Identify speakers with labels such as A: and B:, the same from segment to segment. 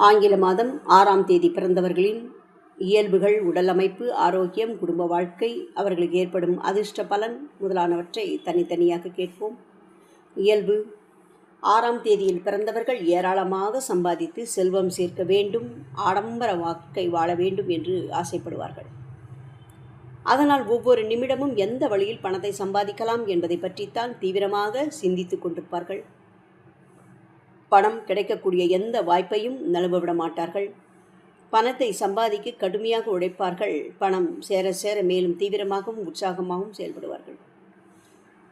A: ஆங்கில மாதம் 6ஆம் தேதி பிறந்தவர்களின் இயல்புகள், உடல் அமைப்பு, ஆரோக்கியம், குடும்ப வாழ்க்கை, அவர்களுக்கு ஏற்படும் அதிர்ஷ்ட பலன் முதலானவற்றை தனித்தனியாக கேட்போம். இயல்பு: 6ஆம் தேதியில் பிறந்தவர்கள் ஏராளமாக சம்பாதித்து செல்வம் சேர்க்க வேண்டும், ஆடம்பர வாழ்க்கை வாழ வேண்டும் என்று ஆசைப்படுவார்கள். அதனால் ஒவ்வொரு நிமிடமும் எந்த வழியில் பணத்தை சம்பாதிக்கலாம் என்பதை பற்றித்தான் தீவிரமாக சிந்தித்துக் கொண்டிருப்பார்கள். பணம் கிடைக்கக்கூடிய எந்த வாய்ப்பையும் நழுவவிட மாட்டார்கள். பணத்தை சம்பாதிக்க கடுமையாக உழைப்பார்கள். பணம் சேர சேர மேலும் தீவிரமாகவும் உற்சாகமாகவும் செயல்படுவார்கள்.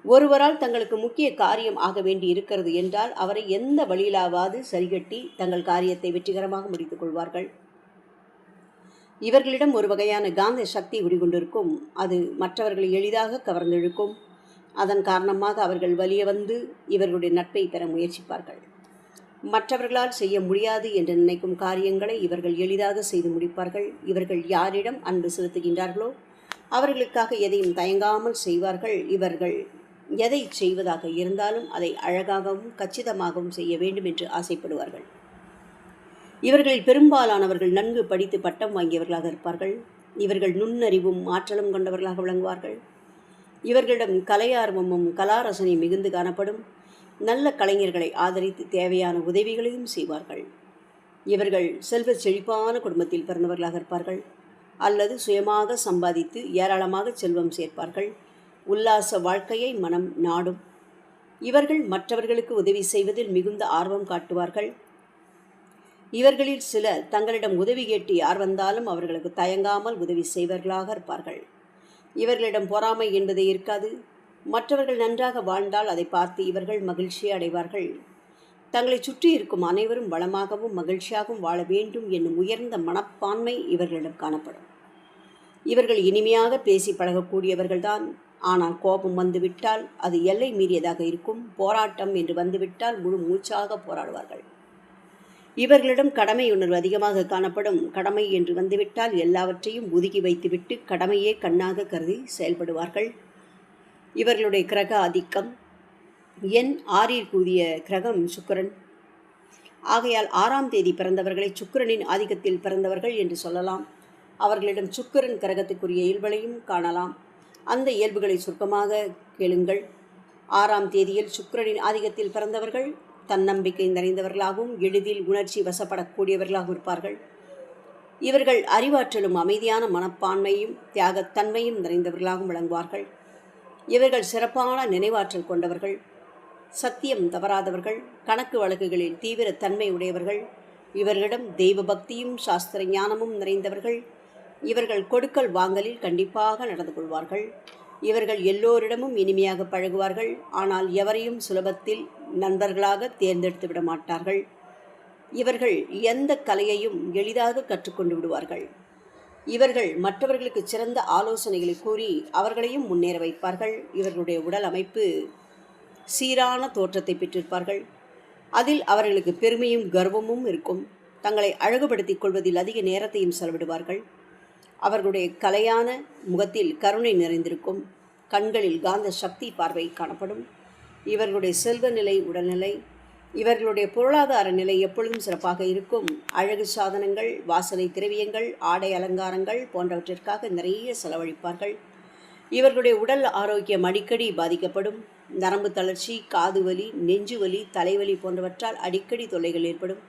A: ஒருவரால் தங்களுக்கு முக்கிய காரியம் ஆக வேண்டி இருக்கிறது என்றால் அவரை எந்த வழியிலாவது சரிகட்டி தங்கள் காரியத்தை வெற்றிகரமாக முடித்துக் கொள்வார்கள். இவர்களிடம் ஒரு வகையான காந்த சக்தி குடிகொண்டிருக்கும். அது மற்றவர்களை எளிதாக கவர்ந்தெழுக்கும். அதன் காரணமாக அவர்கள் வலிய வந்து இவர்களுடைய நட்பை பெற முயற்சிப்பார்கள். மற்றவர்களால் செய்ய முடியாது என்று நினைக்கும் காரியங்களை இவர்கள் எளிதாக செய்து முடிப்பார்கள். இவர்கள் யாரிடம் அன்பு செலுத்துகின்றார்களோ அவர்களுக்காக எதையும் தயங்காமல் செய்வார்கள். இவர்கள் எதை செய்வதாக இருந்தாலும் அதை அழகாகவும் கச்சிதமாகவும் செய்ய வேண்டும் என்று ஆசைப்படுவார்கள். இவர்களில் பெரும்பாலானவர்கள் நன்கு படித்து பட்டம் வாங்கியவர்களாக இருப்பார்கள். இவர்கள் நுண்ணறிவும் ஆற்றலும் கொண்டவர்களாக விளங்குவார்கள். இவர்களிடம் கலையார்வமும் கலாரசனையும் மிகுந்து காணப்படும். நல்ல கலைஞர்களை ஆதரித்து தேவையான உதவிகளையும் செய்வார்கள். இவர்கள் செல்வ செழிப்பான குடும்பத்தில் பிறந்தவர்களாக இருப்பார்கள். அல்லது சுயமாக சம்பாதித்து ஏராளமாக செல்வம் சேர்ப்பார்கள். உல்லாச வாழ்க்கையை மனம் நாடும். இவர்கள் மற்றவர்களுக்கு உதவி செய்வதில் மிகுந்த ஆர்வம் காட்டுவார்கள். இவர்களில் சிலர் தங்களிடம் உதவி கேட்டு யார் வந்தாலும் அவர்களுக்கு தயங்காமல் உதவி செய்வர்களாக இருப்பார்கள். இவர்களிடம் பொறாமை என்பதே இருக்காது. மற்றவர்கள் நன்றாக வாழ்ந்தால் அதை பார்த்து இவர்கள் மகிழ்ச்சியை அடைவார்கள். தங்களை சுற்றி இருக்கும் அனைவரும் வளமாகவும் மகிழ்ச்சியாகவும் வாழ வேண்டும் என்னும் உயர்ந்த மனப்பான்மை இவர்களிடம் காணப்படும். இவர்கள் இனிமையாக பேசி பழகக்கூடியவர்கள்தான். ஆனால் கோபம் வந்துவிட்டால் அது எல்லை மீறியதாக இருக்கும். போராட்டம் என்று வந்துவிட்டால் முழு மூச்சாக போராடுவார்கள். இவர்களிடம் கடமை உணர்வு அதிகமாக காணப்படும். கடமை என்று வந்துவிட்டால் எல்லாவற்றையும் ஒதுக்கி வைத்துவிட்டு கடமையே கண்ணாக கருதி செயல்படுவார்கள். இவர்களுடைய கிரக ஆதிக்கம் எண் 6இல் கூடிய கிரகம் சுக்கிரன். ஆகையால் 6ஆம் தேதி பிறந்தவர்களை சுக்கிரனின் ஆதிக்கத்தில் பிறந்தவர்கள் என்று சொல்லலாம். அவர்களிடம் சுக்கிரன் கிரகத்துக்குரிய இயல்புகளையும் காணலாம். அந்த இயல்புகளை சுருக்கமாக கேளுங்கள். 6ஆம் தேதியில் சுக்கிரனின் ஆதிக்கத்தில் பிறந்தவர்கள் தன்னம்பிக்கை நிறைந்தவர்களாகவும் எளிதில் உணர்ச்சி வசப்படக்கூடியவர்களாகவும் இருப்பார்கள். இவர்கள் அறிவாற்றலும் அமைதியான மனப்பான்மையும் தியாகத்தன்மையும் நிறைந்தவர்களாகவும் விளங்குவார்கள். இவர்கள் சிறப்பான நினைவாற்றல் கொண்டவர்கள். சத்தியம் தவறாதவர்கள். கணக்கு வழக்குகளில் தீவிர தன்மை உடையவர்கள். இவர்களிடம் தெய்வ பக்தியும் சாஸ்திர ஞானமும் நிறைந்தவர்கள். இவர்கள் கொடுக்கல் வாங்கலில் கண்டிப்பாக நடந்து கொள்வார்கள். இவர்கள் எல்லோரிடமும் இனிமையாக பழகுவார்கள். ஆனால் எவரையும் சுலபத்தில் நண்பர்களாக தேர்ந்தெடுத்து விட மாட்டார்கள். இவர்கள் எந்த கலையையும் எளிதாக கற்றுக்கொண்டு விடுவார்கள். இவர்கள் மற்றவர்களுக்கு சிறந்த ஆலோசனைகளை கூறி அவர்களையும் முன்னேற வைப்பார்கள். இவர்களுடைய உடல் அமைப்பு சீரான தோற்றத்தை பெற்றிருப்பார்கள். அதில் அவர்களுக்கு பெருமையும் கர்வமும் இருக்கும். தங்களை அழகுபடுத்திக் கொள்வதில் அதிக நேரத்தையும் செலவிடுவார்கள். அவர்களுடைய கலையான முகத்தில் கருணை நிறைந்திருக்கும். கண்களில் காந்த சக்தி பார்வை காணப்படும். இவர்களுடைய செல்வ நிலை, உடல்நிலை, இவர்களுடைய பொருளாதார நிலை எப்பொழுதும் சிறப்பாக இருக்கும். அழகு சாதனங்கள், வாசனை திரவியங்கள், ஆடை அலங்காரங்கள் போன்றவற்றிற்காக நிறைய செலவழிப்பார்கள். இவர்களுடைய உடல் ஆரோக்கியம் அடிக்கடி பாதிக்கப்படும். நரம்பு தளர்ச்சி, காது வலி, நெஞ்சு வலி, தலைவலி போன்றவற்றால் அடிக்கடி தொல்லைகள் ஏற்படும்.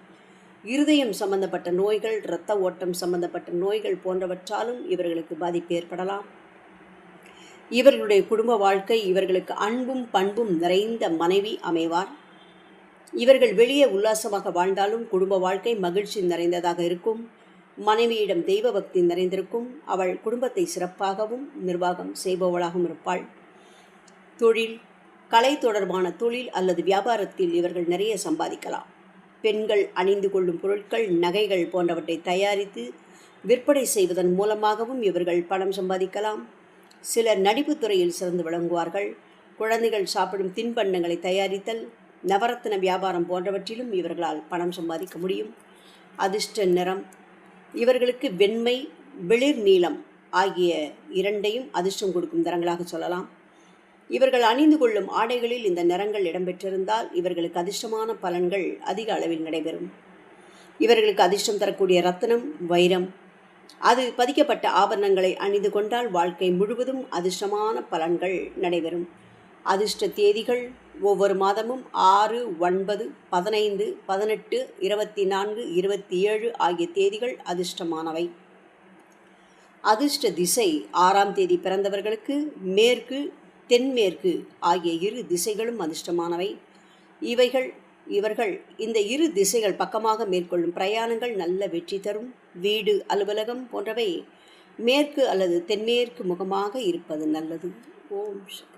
A: இருதயம் சம்பந்தப்பட்ட நோய்கள், இரத்த ஓட்டம் சம்பந்தப்பட்ட நோய்கள் போன்றவற்றாலும் இவர்களுக்கு பாதிப்பு ஏற்படலாம். இவர்களுடைய குடும்ப வாழ்க்கை இவர்களுக்கு அன்பும் பண்பும் நிறைந்த மனைவி அமைவார். இவர்கள் வெளியே உல்லாசமாக வாழ்ந்தாலும் குடும்ப வாழ்க்கை மகிழ்ச்சி நிறைந்ததாக இருக்கும். மனைவியிடம் தெய்வ பக்தி நிறைந்திருக்கும். அவள் குடும்பத்தை சிறப்பாகவும் நிர்வாகம் செய்பவளாகவும் இருப்பாள். தொழில், கலை தொடர்பான தொழில் அல்லது வியாபாரத்தில் இவர்கள் நிறைய சம்பாதிக்கலாம். பெண்கள் அணிந்து கொள்ளும் பொருட்கள், நகைகள் போன்றவற்றை தயாரித்து விற்பனை செய்வதன் மூலமாகவும் இவர்கள் பணம் சம்பாதிக்கலாம். சிலர் நடிப்பு துறையில் சிறந்து விளங்குவார்கள். குழந்தைகள் சாப்பிடும் தின்பண்டங்களை தயாரித்தல், நவரத்தின வியாபாரம் போன்றவற்றிலும் இவர்களால் பணம் சம்பாதிக்க முடியும். அதிர்ஷ்ட நிறம் இவர்களுக்கு வெண்மை, வெளிர் நீலம் ஆகிய இரண்டையும் அதிர்ஷ்டம் கொடுக்கும் நிறங்களாக சொல்லலாம். இவர்கள் அணிந்து கொள்ளும் ஆடைகளில் இந்த நிறங்கள் இடம்பெற்றிருந்தால் இவர்களுக்கு அதிர்ஷ்டமான பலன்கள் அதிக அளவில் நடைபெறும். இவர்களுக்கு அதிர்ஷ்டம் தரக்கூடிய ரத்தினம் வைரம். அது பதிக்கப்பட்ட ஆபரணங்களை அணிந்து கொண்டால் வாழ்க்கை முழுவதும் அதிர்ஷ்டமான பலன்கள் நடைபெறும். அதிர்ஷ்ட தேதிகள் ஒவ்வொரு மாதமும் 6, 9, 15, 18, 24, 27 ஆகிய தேதிகள் அதிர்ஷ்டமானவை. அதிர்ஷ்ட திசை 6ஆம் தேதி பிறந்தவர்களுக்கு மேற்கு, தென்மேற்கு ஆகிய இரு திசைகளும் அதிர்ஷ்டமானவை. இவர்கள் இந்த இரு திசைகள் பக்கமாக மேற்கொள்ளும் பிரயாணங்கள் நல்ல வெற்றி தரும். வீடு, அலுவலகம் போன்றவை மேற்கு அல்லது தென்மேற்கு முகமாக இருப்பது நல்லது. ஓம் சக்தி.